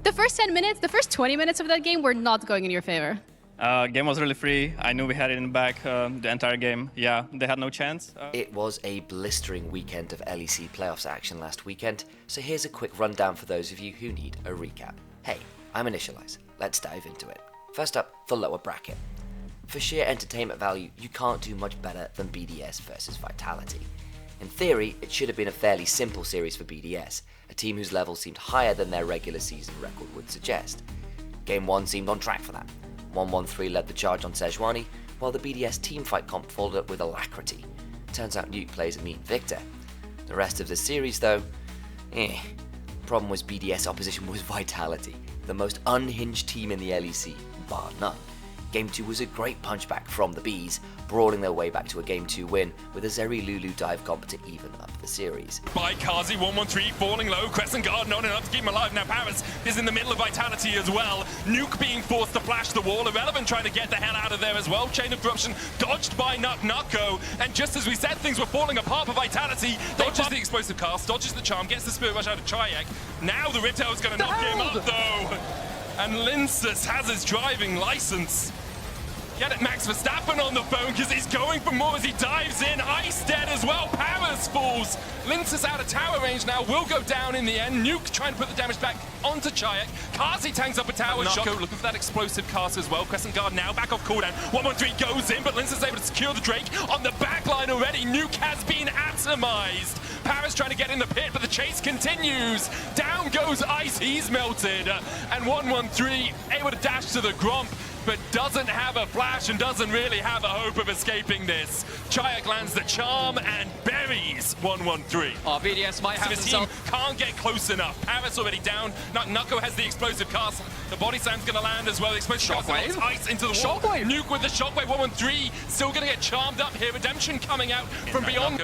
The first 10 minutes, the first 20 minutes of that game were not going in your favor. Game was really free. I knew we had it in the back the entire game. Yeah, they had no chance. It was a blistering weekend of LEC playoffs action last weekend, so here's a quick rundown for those of you who need a recap. Hey, I'm Initialize. Let's dive into it. First up, the lower bracket. For sheer entertainment value, you can't do much better than BDS versus Vitality. In theory, it should have been a fairly simple series for BDS, a team whose level seemed higher than their regular season record would suggest. Game 1 seemed on track for that. 1-1-3 led the charge on Sejuani, while the BDS teamfight comp followed up with alacrity. Turns out Nuke plays a mean victor. The rest of the series though, Problem was BDS opposition was Vitality, the most unhinged team in the LEC, bar none. Game 2 was a great punchback from the Bees, brawling their way back to a Game 2 win with a Zeri Lulu dive comp to even up the series. By Kazi, 1-1-3, falling low, Crescent Guard not enough to keep him alive. Now Paris is in the middle of Vitality as well. Nuke being forced to flash the wall, Irrelevant trying to get the hell out of there as well. Chain of Corruption dodged by Nuko, and just as we said things were falling apart for Vitality, dodges the explosive cast, dodges the charm, gets the Spirit Rush out of GiantX. Now the Riptail is going to knock him up though. And Linsus has his driving license. Get it, Max Verstappen on the phone because he's going for more as he dives in. Ice dead as well. Paris falls. Linsus out of tower range now. Will go down in the end. Nuke trying to put the damage back onto GiantX. Kazi tanks up a tower. Shoko looking for that explosive cast as well. Crescent Guard now back off cooldown. 1-1-3 goes in, but Linsus is able to secure the Drake on the back line already. Nuke has been atomized. Paris trying to get in the pit, but the chase continues. Down goes Ice. He's melted. And 1-1-3 able to dash to the Gromp, but doesn't have a flash and doesn't really have a hope of escaping this. GiantX lands the charm and buries 1-1-3. Oh, BDS might have his team can't get close enough. Paris already down. Nuko has the explosive cast. The body slam's gonna land as well. The explosive cast knocks Ice into the wall. Nuke with the shockwave. 1-1-3 still gonna get charmed up here. Redemption coming out from beyond.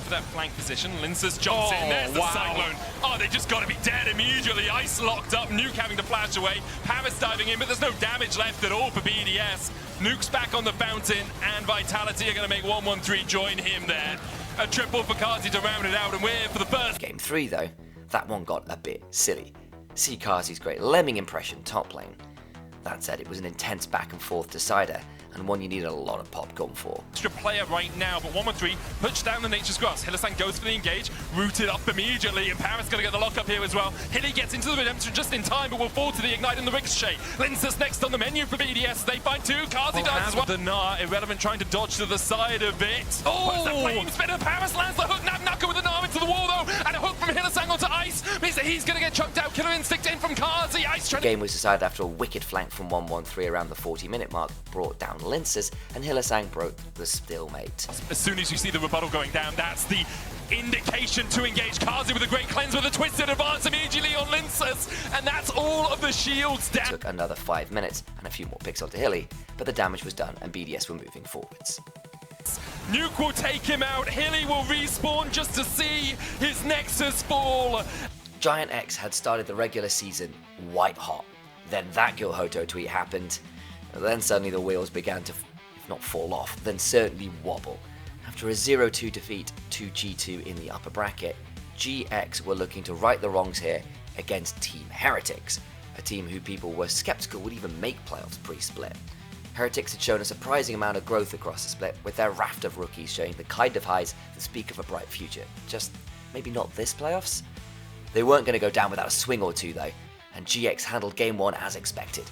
For that flank position, Linsus jumps in, there's the Cyclone. Oh, they just gotta be dead immediately. Ice locked up, Nuke having to flash away. Paris diving in, but there's no damage left at all for BDS. Nuke's back on the fountain, and Vitality are gonna make 1-1-3 join him there. A triple for Kazi to round it out, and we're for the first. Game 3 though, that one got a bit silly. See Kazi's great lemming impression top lane. That said, it was an intense back and forth decider, and one you need a lot of popcorn for. Extra player right now, but 1-1-3 push down the Nature's Grass. Hylissang goes for the engage, rooted up immediately, and Paris gonna get the lock up here as well. Hilly gets into the Redemption just in time, but will fall to the Ignite and the Ricochet. Linsus next on the menu for BDS. They find two. Kazi dies as well. The Gnar, Irrelevant trying to dodge to the side of it. Oh! The flame spinner. Paris lands the hook. Nuko with the Gnar into the wall though, and a hook from Hylissang onto Ice means that he's gonna get chucked out. Killer Instinct in from Kazi. Ice trying The game was decided after a wicked flank from 1-1-3 around the 40-minute mark, brought down Linsus, and Hylissang broke the stalemate. As soon as you see the rebuttal going down, that's the indication to engage. Kazi with a great cleanse with a twisted advance immediately on Linsus, and that's all of the shields down. It took another 5 minutes and a few more picks onto Hilly, but the damage was done and BDS were moving forwards. Nuke will take him out, Hilly will respawn just to see his Nexus fall. GiantX had started the regular season white hot. Then that Gilhoto tweet happened, and then suddenly the wheels began to, if not fall off, then certainly wobble. After a 0-2 defeat to G2 in the upper bracket, GX were looking to right the wrongs here against Team Heretics, a team who people were skeptical would even make playoffs pre-split. Heretics had shown a surprising amount of growth across the split, with their raft of rookies showing the kind of highs that speak of a bright future. Just maybe not this playoffs? They weren't going to go down without a swing or two though, and GX handled game 1 as expected.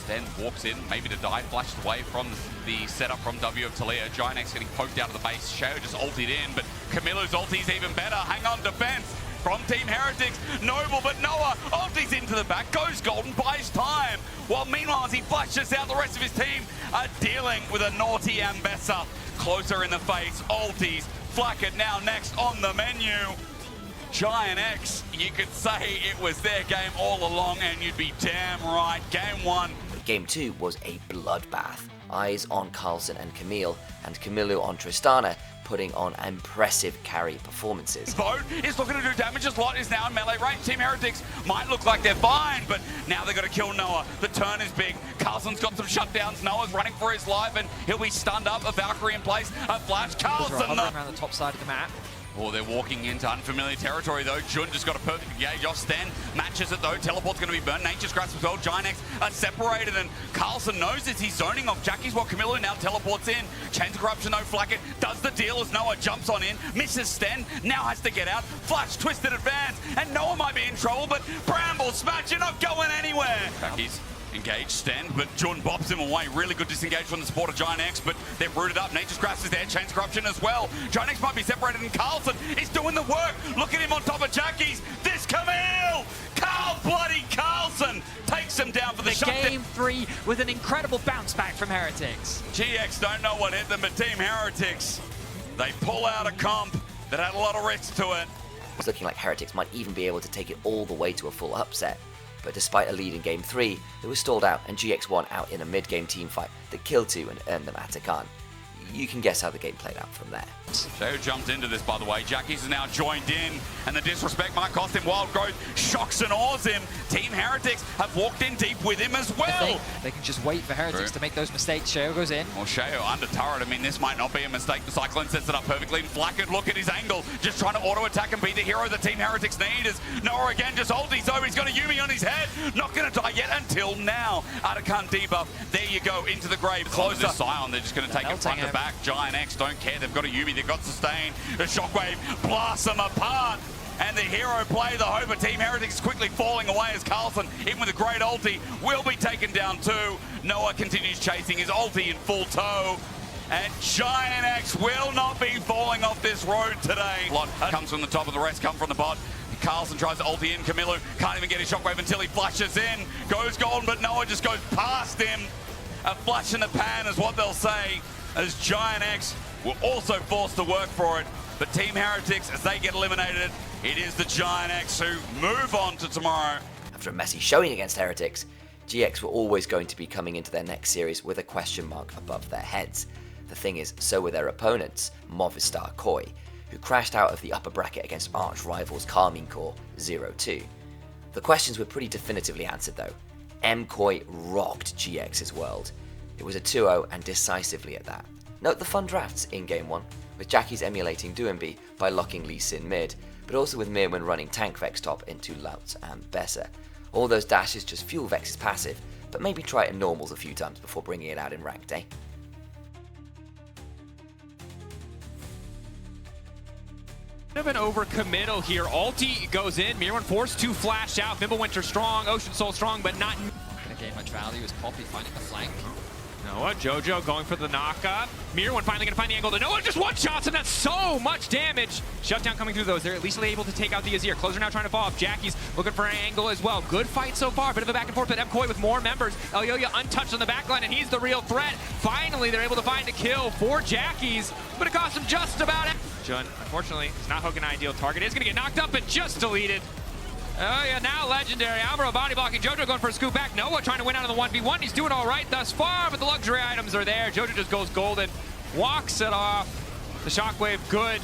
Then walks in, maybe to die, flashed away from the setup from W of Talia. GiantX getting poked out of the base. Shao just ultied in, but Camilo's ulti's even better. Hang on, defense from Team Heretics. Noble, but Noah ultis into the back, goes golden, buys time. While meanwhile, as he flashes out, the rest of his team are dealing with a naughty Ambessa. Closer in the face, ultis. Flacket now next on the menu. GiantX, you could say it was their game all along, and you'd be damn right. Game 1. Game 2 was a bloodbath. Eyes on Carlson and Camille, and Camilo on Tristana, putting on impressive carry performances. Vote is looking to do damage. His lot is now in melee range. Team Heretics might look like they're fine, but now they've got to kill Noah. The turn is big. Carlson's got some shutdowns. Noah's running for his life, and he'll be stunned up. A Valkyrie in place. A flash. Carlson hovering around the top side of the map. Oh, they're walking into unfamiliar territory though. Jun just got a perfect engage off Sten. Matches it though. Teleport's going to be burned. Nature's Grasp as well. GiantX are separated and Carlson knows this. He's zoning off Jackie's while Camilo now teleports in. Chains of Corruption though. Flacket does the deal as Noah jumps on in. Misses Sten. Now has to get out. Flash, twisted advance. And Noah might be in trouble, but Bramble, Smash, you're not going anywhere. Jackie's engaged Sten, but Jun bops him away. Really good disengage from the support of GiantX, but they're rooted up. Nature's Grasp is there. Chains of Corruption as well. GiantX might be separated, and Carlson is doing the work. Look at him on top of Jackie's. This Camille! Bloody Carlson takes him down for the shot. Game 3 with an incredible bounce back from Heretics. GX don't know what hit them, but Team Heretics, they pull out a comp that had a lot of risks to it. It's looking like Heretics might even be able to take it all the way to a full upset. But despite a lead in Game 3, it was stalled out and GX won out in a mid-game teamfight that killed 2 and earned them Atakan. You can guess how the game played out from there. Sheo jumped into this, by the way. Jackie's is now joined in, and the disrespect might cost him. Wild Growth shocks and awes him. Team Heretics have walked in deep with him as well. They can just wait for Heretics to make those mistakes. Sheo goes in. Well, Sheo under turret. I mean, this might not be a mistake. The Cyclone sets it up perfectly. And Flacket, look at his angle. Just trying to auto-attack and be the hero that Team Heretics need. As Noah again just ulties though. He's got a Yumi on his head. Not going to die yet until now. Atakan debuff. There you go, into the grave. Closer. Sion, they're just going to take it front to back. GiantX don't care. They've got a Yumi. They've got sustain. The shockwave blasts them apart. And the hero play, the hope of Team Heretics is quickly falling away as Carlson, in with a great ulti, will be taken down too. Noah continues chasing his ulti in full tow. And GiantX will not be falling off this road today. Lot comes from the top of the rest, come from the bot. Carlson tries to ulti in. Camilo can't even get his shockwave until he flashes in. Goes golden, but Noah just goes past him. A flash in the pan is what they'll say, as GiantX were also forced to work for it. But Team Heretics, as they get eliminated, it is the GiantX who move on to tomorrow. After a messy showing against Heretics, GX were always going to be coming into their next series with a question mark above their heads. The thing is, so were their opponents, Movistar KOI, who crashed out of the upper bracket against arch rivals Karmine Corp 0-2. The questions were pretty definitively answered though. KOI rocked GX's world. It was a 2-0 and decisively at that. Note the fun drafts in Game 1, with Jackie's emulating Duembi by locking Lee Sin mid, but also with Mirwin running tank Vex top into Lautz and Besser. All those dashes just fuel Vex's passive, but maybe try it in normals a few times before bringing it out in ranked, eh? Of an overcommittal here. Ulti goes in. Mirwin forced to flash out. Mimblewinter strong. Ocean Soul strong, but not Gonna gain much value as Poppy finding the flank. Noah. Jojo going for the knockup. Mirwin finally gonna find the angle to Noah. Just one shots him. That's so much damage. Shutdown coming through those. They're at least able to take out the Azir. Closer now trying to fall off. Jackie's looking for an angle as well. Good fight so far. Bit of a back and forth, but KOI with more members. Elyoya untouched on the backline, and he's the real threat. Finally, they're able to find a kill for Jackie's, but it cost him just about it. Jun, unfortunately, is not hooking an ideal target. Is gonna get knocked up and just deleted. Oh yeah, now legendary. Alvaro body blocking. Jojo going for a scoop back. Noah trying to win out of the 1v1. He's doing all right thus far, but the luxury items are there. Jojo just goes golden, walks it off. The shockwave good,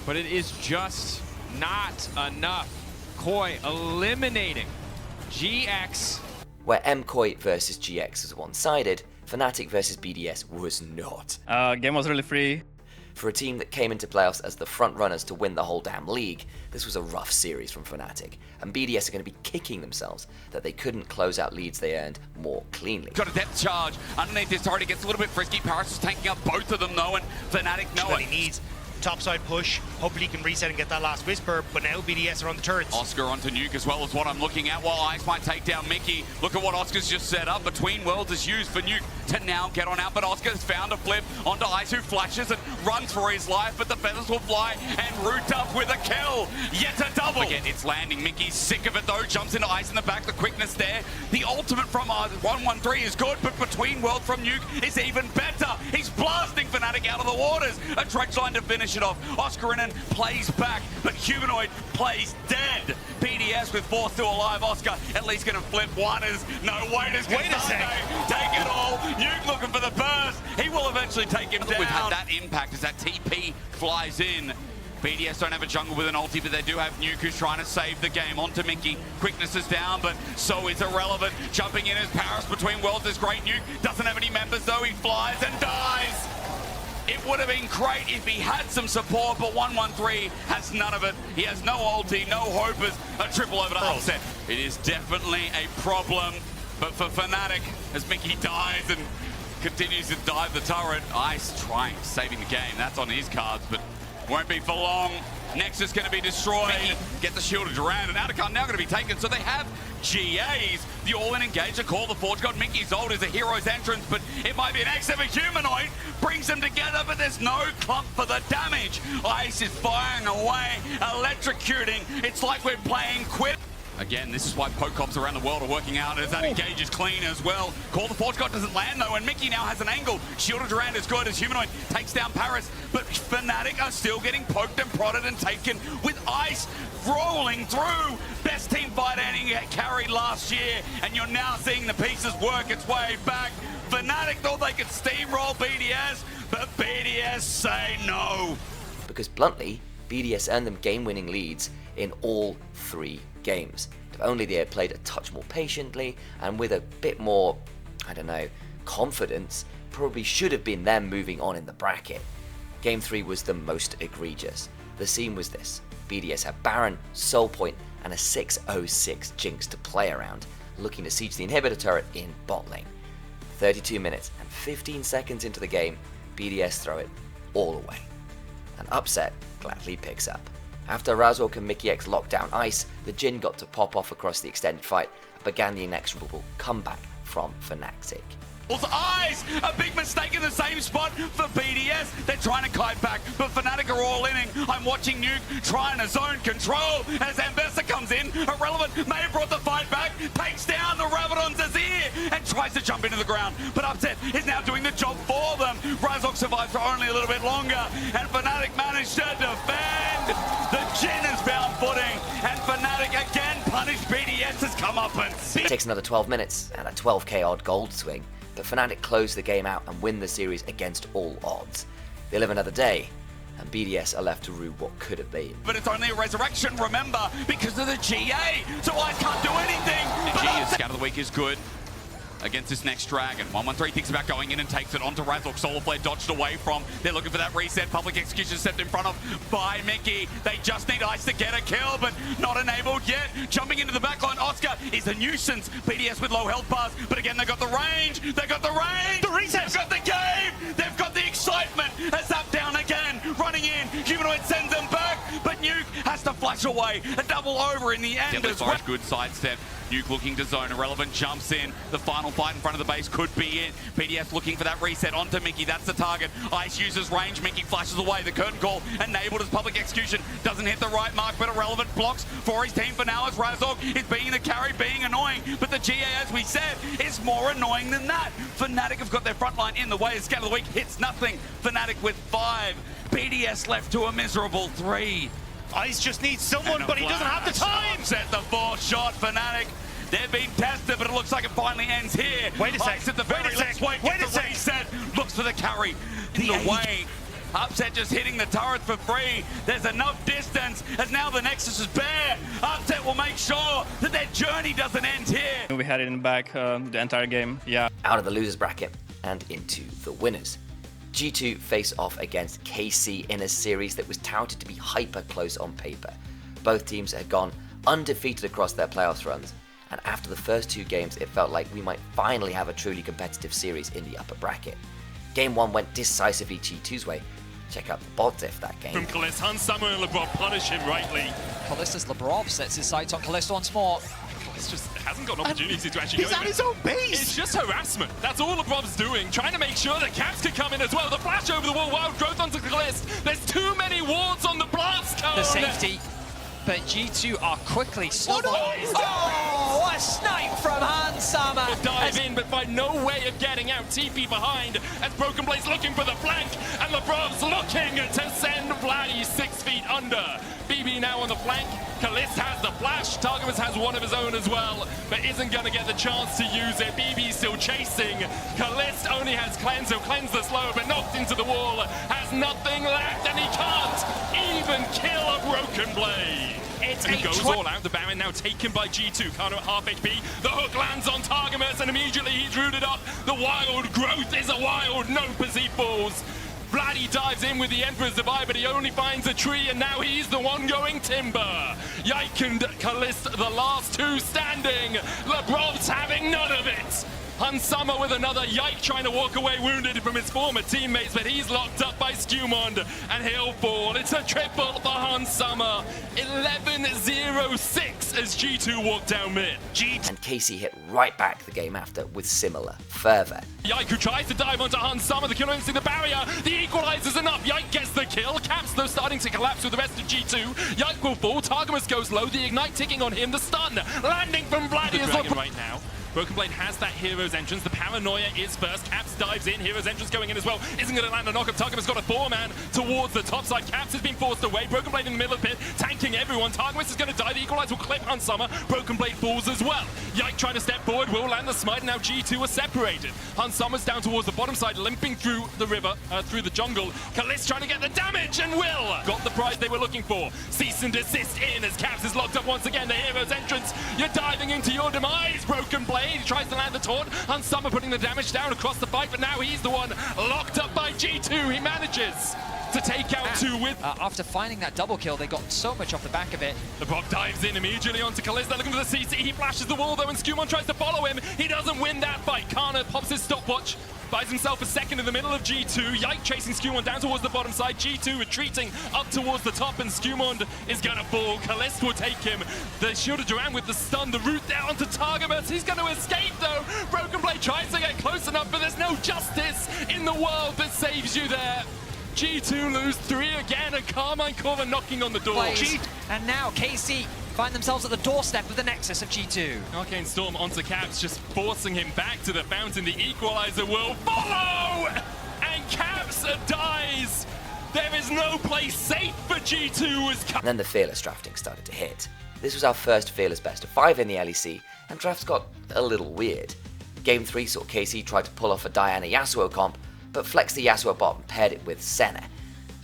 but it is just not enough. KOI eliminating GX. Where KOI versus GX was one-sided, Fnatic versus BDS was not. Game was really free. For a team that came into playoffs as the front runners to win the whole damn league, this was a rough series from Fnatic, and BDS are going to be kicking themselves that they couldn't close out leads they earned more cleanly. Got a depth charge underneath this turret. It gets a little bit frisky. Paris is taking up both of them though, and Fnatic know He needs topside push. Hopefully he can reset and get that last whisper, but now BDS are on the turrets. Oscar onto Nuke as well as what I'm looking at, while Ice might take down Mickey. Look at what Oscar's just set up. Between Worlds is used for Nuke to now get on out, but Oscar's found a flip onto Ice, who flashes and runs for his life, but the feathers will fly, and Root up with a kill. Yet a double. Again, it's landing. Mickey's sick of it though, jumps into Ice in the back, the quickness there. The ultimate from 113 is good, but Between Worlds from Nuke is even better. He's blasting Fnatic out of the waters. A trench line to finish it off. Oscarinen plays back, but Humanoid plays dead. BDS with force still alive. Oscar at least going to flip one. Is no wait a sec. Take it all. Nuke looking for the burst. He will eventually take him down. We've had that impact as that TP flies in. BDS don't have a jungle with an ulti, but they do have Nuke, who's trying to save the game. Onto Mickey. Quickness is down, but so is Irrelevant. Jumping in as Paris Between Worlds is great. Nuke doesn't have any members, though. He flies and dies. It would have been great if he had some support, but 113 has none of it. He has no ulti, no hopers, a triple over to Upset. It is definitely a problem, but for Fnatic, as Mickey dies and continues to dive the turret, Ice trying, saving the game. That's on his cards, but won't be for long. Nexus going to be destroyed. Mickey get the shield of Durand, and Outacon now going to be taken. So they have GAs. The all-in engager call the Forge God. Mickey's ult is a hero's entrance, but it might be an X of a humanoid. Brings them together, but there's no clump for the damage. Ice is firing away, electrocuting. It's like we're playing quit. Again, this is why poke cops around the world are working out as that engage is clean as well. Call the Forge God doesn't land though, and Mickey now has an angle. Shield of Durand is good as Humanoid takes down Paris, but Fnatic are still getting poked and prodded and taken with Ice rolling through. Best team fight ending carried last year, and you're now seeing the pieces work its way back. Fnatic thought they could steamroll BDS, but BDS say no. Because bluntly, BDS earned them game-winning leads in all 3 games. If only they had played a touch more patiently and with a bit more, I don't know, confidence, probably should have been them moving on in the bracket. Game 3 was the most egregious. The scene was this. BDS had Baron, Soul Point, and a 606 Jinx to play around, looking to siege the inhibitor turret in bot lane. 32 minutes and 15 seconds into the game, BDS throw it all away. And Upset gladly picks up. After Razork and Mickey X locked down Ice, the Jhin got to pop off across the extended fight and began the inexorable comeback from Fnatic. Eyes! A big mistake in the same spot for BDS. They're trying to kite back, but Fnatic are all inning. I'm watching Nuke trying to zone control as Ambessa comes in. Irrelevant may have brought the fight back, takes down the Rabadon's Azir and tries to jump into the ground. But Upset is now doing the job for them. Razork survived for only a little bit longer, and Fnatic managed to defend. The Jhin has found footing, and Fnatic again punished BDS's comeuppance. It takes another 12 minutes and a 12k odd gold swing, but Fnatic close the game out and win the series against all odds. They live another day, and BDS are left to rue what could have been. But it's only a resurrection, remember, because of the GA, so I can't do anything. The G is Scout of the Week is good against this next dragon. 113 thinks about going in and takes it onto Razork. Solar Flare dodged away from. They're looking for that reset. Public execution stepped in front of by Mickey. They just need Ice to get a kill, but not enabled yet. Jumping into the backline, Oscar is a nuisance. BDS with low health bars, but again, they've got the range. They've got the range. The reset. They've got the game. They've got the excitement. A zap down again. Running in. Humanoid sends them back, but Nuke has to flash away. A double over in the end as well. Good sidestep. Nuke looking to zone. Irrelevant jumps in. The final fight in front of the base could be it. BDS looking for that reset onto Mickey. That's the target. Ice uses range. Mickey flashes away. The curtain call enabled as public execution. Doesn't hit the right mark, but Irrelevant blocks for his team for now as Razork is being the carry, being annoying. But the GA, as we said, is more annoying than that. Fnatic have got their front line in the way. Scout of the Week hits nothing. Fnatic with 5. BDS left to a miserable 3. Ice just needs someone, but he doesn't have the time. Set the 4th shot, Fnatic. They're being tested, but it looks like it finally ends here. Wait a sec. At the very wait a sec. Reset. Looks for the carry. In the way. Upset just hitting the turret for free. There's enough distance as now the Nexus is bare. Upset will make sure that their journey doesn't end here. We had it in the back the entire game, yeah. Out of the losers bracket and into the winners. G2 face off against KC in a series that was touted to be hyper close on paper. Both teams had gone undefeated across their playoffs runs, and after the first 2 games it felt like we might finally have a truly competitive series in the upper bracket. Game 1 went decisively G2's way. Check out the bot diff that game. From Kalist, Hans Samuel and LeBron punish him rightly. Kalistas Labrov sets his sights on Kalista once more. Kalist just hasn't got an opportunity to actually go He's at his own base! It's just harassment. That's all LeBron's doing, trying to make sure that Caps can come in as well. The flash over the wall, wild growth onto Kalist. There's too many wards on the blast cone. The safety, but G2 are quickly snowballing. Oh, what a snipe from Hans Sama! Dive in, but find no way of getting out. TP behind as Broken Blade's looking for the flank, and LeBron's looking to send Vladdy 6 feet under. BB now on the flank. Kalist has the flash. Targamas has one of his own as well, but isn't going to get the chance to use it. BB still chasing. Kalist only has cleanse, so cleanse the slow, but knocked into the wall. Has nothing left, and he can't even kill a Broken Blade. It's and he goes all out. The Baron now taken by G2. Kano at half HP. The hook lands on Targamas, and immediately he's rooted up. The wild growth is a wild nope as he falls. Vladdy dives in with the Emperor's Divide, but he only finds a tree, and now he's the one going timber. Yike and Kalist, the last two standing. Lebrov's having none of it. Hunsummer with another Yike trying to walk away wounded from his former teammates, but he's locked up by Skumond, and he'll fall. It's a triple for Hunsummer. 11-0-6 as G2 walk down mid. And KC hit right back the game after with similar fervor. Yike who tries to dive onto Hunsummer, the killer instinct the barrier, the equalizer's enough, Yike gets the kill, Caps though starting to collapse with the rest of G2, Yike will fall, Targamas goes low, the ignite ticking on him, the stun landing from Vladdy as well. Right now. Broken Blade has that Hero's Entrance. The paranoia is first. Caps dives in. Hero's Entrance going in as well. Isn't going to land a knock-up. Targamas got a 4-man towards the top side. Caps has been forced away. Broken Blade in the middle of the pit, tanking everyone. Targamas is going to die. The Equalizer will clip on Summer. Broken Blade falls as well. Yike trying to step forward. Will land the smite. Now G2 are separated. Hunsummer's down towards the bottom side, limping through the river, through the jungle. Kalist trying to get the damage, and Will got the prize they were looking for. Cease and desist in as Caps is locked up once again. The Hero's Entrance. You're diving into your demise. Broken Blade. He tries to land the taunt. Hunsummer putting the damage down across the fight, but now he's the one locked up by G2. He manages to take out two with... After finding that double kill, they got so much off the back of it. The Bob dives in immediately onto Kalista, looking for the CC. He flashes the wall though, and Skumon tries to follow him. He doesn't win that fight. Kana pops his stopwatch, buys himself a second in the middle of G2. Yike chasing Skumon down towards the bottom side. G2 retreating up towards the top, and Skumon is gonna fall. Kalist will take him. The Shield of Duran with the stun, the route there onto Targamas. He's gonna escape though. Broken Blade tries to get close enough, but there's no justice in the world that saves you there. G2 lose 3 again, and Karmine Corp are knocking on the door. And now KC find themselves at the doorstep of the Nexus of G2. Arcane Storm onto Caps, just forcing him back to the fountain. The Equalizer will follow! And Caps dies! There is no place safe for G2 as And then the Fearless drafting started to hit. This was our first Fearless best of 5 in the LEC, and drafts got a little weird. Game 3 saw KC try to pull off a Diana Yasuo comp, but flexed the Yasuo bot and paired it with Senna.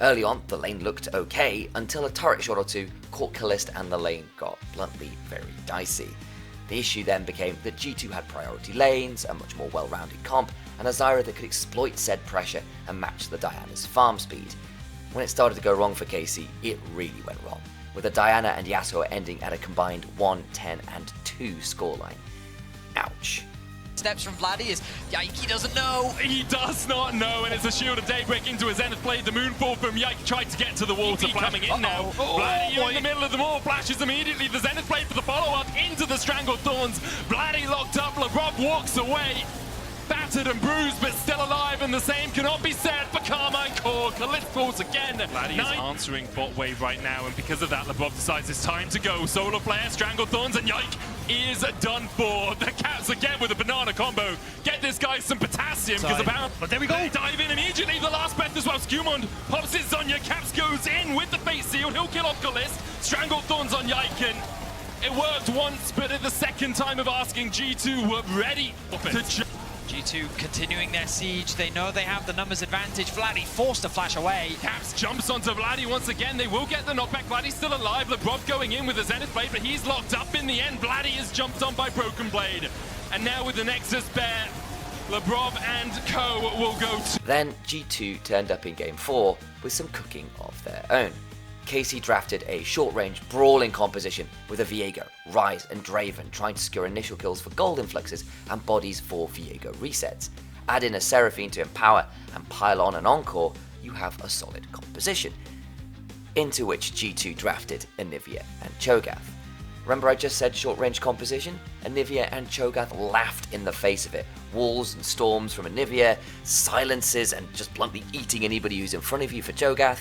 Early on, the lane looked okay, until a turret shot or two caught Kalist and the lane got bluntly very dicey. The issue then became that G2 had priority lanes, a much more well-rounded comp, and a Zyra that could exploit said pressure and match the Diana's farm speed. When it started to go wrong for KC, it really went wrong, with the Diana and Yasuo ending at a combined 1, 10, and 2 scoreline. Ouch. Steps from Vladdy is Yike, he doesn't know. He does not know, and it's a Shield of Daybreak into a Zenith Blade. The Moonfall from Yike tried to get to the wall to coming in now. Vladdy in the middle of them all, flashes immediately. The Zenith Blade for the follow-up into the Strangled Thorns. Vladdy locked up, Lebrov walks away. Battered and bruised, but still alive, and the same cannot be said for Karmine Corp. Kalist falls again. Vladdy is answering bot wave right now, and because of that, Lebrov decides it's time to go. Solar Flare, Strangled Thorns, and Yike is done for. The Caps again with a banana combo. Get this guy some potassium, because apparently... But there we go. They dive in immediately. The last breath as well. Skumond pops his Zonya. Caps goes in with the face seal. He'll kill off Kalist. Strangled Thorns on Yike, and it worked once, but at the second time of asking, G2 were ready to... G2 continuing their siege. They know they have the numbers advantage. Vladdy forced to flash away. Caps jumps onto Vladdy once again. They will get the knockback. Vladdy's still alive. Lebrov going in with a Zenith Blade, but he's locked up in the end. Vladdy is jumped on by Broken Blade. And now with the Nexus Bear, Lebrov and co will go to... Then G2 turned up in Game 4 with some cooking of their own. KC drafted a short-range brawling composition with a Viego, Ryze, and Draven trying to secure initial kills for gold influxes and bodies for Viego resets. Add in a Seraphine to empower and pile on an Encore, you have a solid composition. Into which G2 drafted Anivia and Cho'Gath. Remember I just said short-range composition? Anivia and Cho'Gath laughed in the face of it. Walls and storms from Anivia, silences and just bluntly eating anybody who's in front of you for Cho'Gath.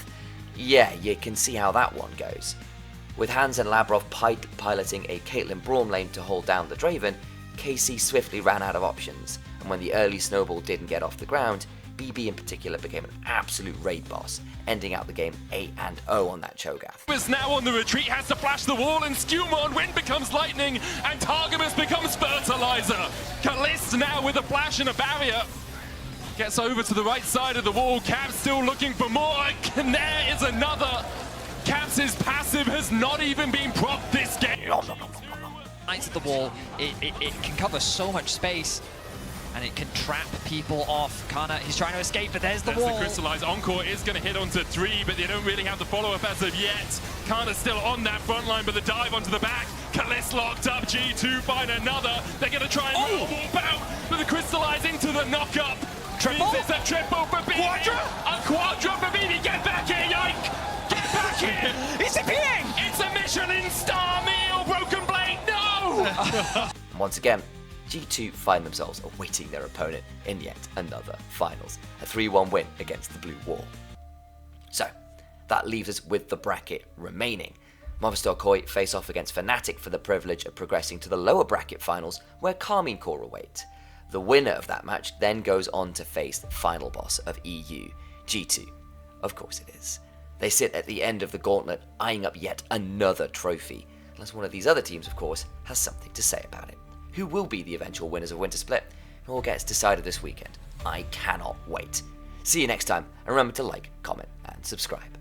Yeah, you can see how that one goes. With Hans and Labrov piloting a Caitlyn Braum lane to hold down the Draven, KC swiftly ran out of options, and when the early snowball didn't get off the ground, BB in particular became an absolute raid boss, ending out the game 8-0 on that Cho'Gath. Is now on the retreat, has to flash the wall, and Skumon, wind becomes lightning, and Targamas becomes fertilizer. Kalist now with a flash and a barrier. Gets over to the right side of the wall. Caps still looking for more, and there is another. Caps' passive has not even been propped this game. Knights at the wall, it can cover so much space. and it can trap people off. Kana, he's trying to escape, but there's the There's wall. the Crystallize. Encore is going to hit onto 3, but they don't really have the follow-up as of yet. Kana's still on that front line, but the dive onto the back. Kaliss locked up, G2 find another. They're going to try and warp out, but the Crystallize into the knock-up. Triple? It's a triple for BB. A quadra for BB. Get back here, Yike! Get back here! He's appearing! It's a Michelin star meal, Broken Blade, no! Once again, G2 find themselves awaiting their opponent in yet another finals, a 3-1 win against the Blue Wall. So, that leaves us with the bracket remaining. Movistar KOI face off against Fnatic for the privilege of progressing to the lower bracket finals, where Karmine Corp await. The winner of that match then goes on to face the final boss of EU, G2. Of course it is. They sit at the end of the gauntlet, eyeing up yet another trophy, unless one of these other teams, of course, has something to say about it. Who will be the eventual winners of Winter Split? It all gets decided this weekend. I cannot wait. See you next time, and remember to like, comment, and subscribe.